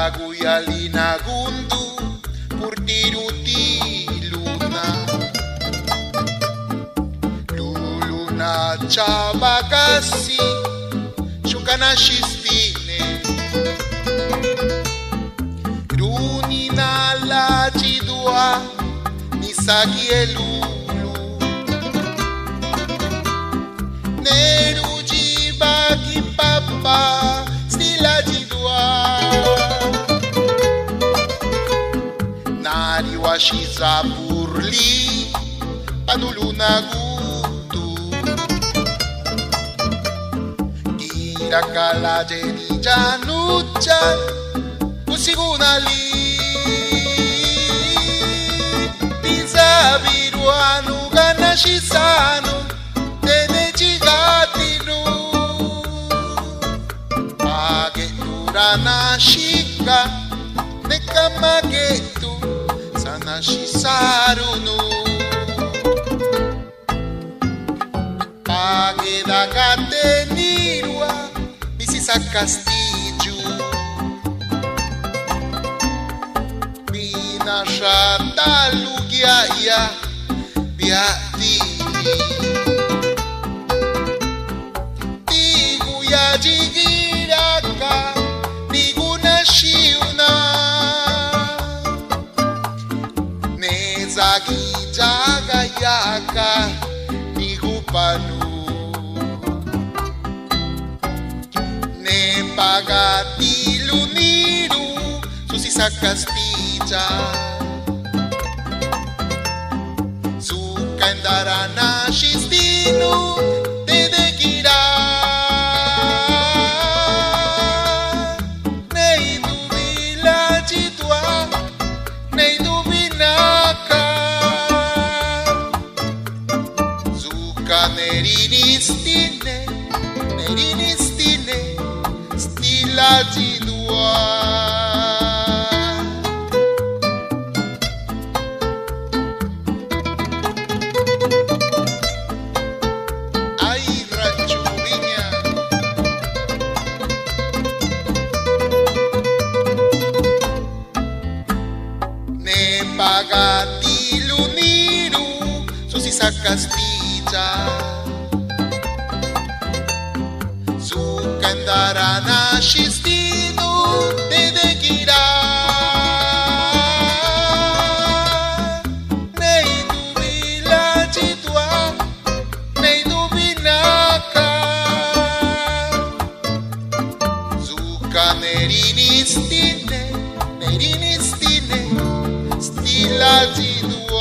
Aguyalina gundu purtiruti luna luluna chabakasi shukanashistine runina la chidua nisagi elulu neruji bagi papa stila chidua Shiza burli panuluna gutu Kirakala jeni januchan usigunali Bizabiruanu ganashisanu tenechigatinu Ageturana shika nekamagetu Sanashisarunu Agedagate nirua Bisisa castillo Binashata lugiaya Biatiri Tiguya jigiraka Niguna shiuna Zagi jaga yaka nigupanu ne pagati luniru susisa castilla su candarana shistinu te de gira nei dubila chitua nei dubinaka Nerinistine, stila jidua Ay ranchuviña Ne pagati luniru susisa castilla Kandarana shistinu te de gira Nei dubila chitua Nei dubinaka Zuka nerinistine Stila jidua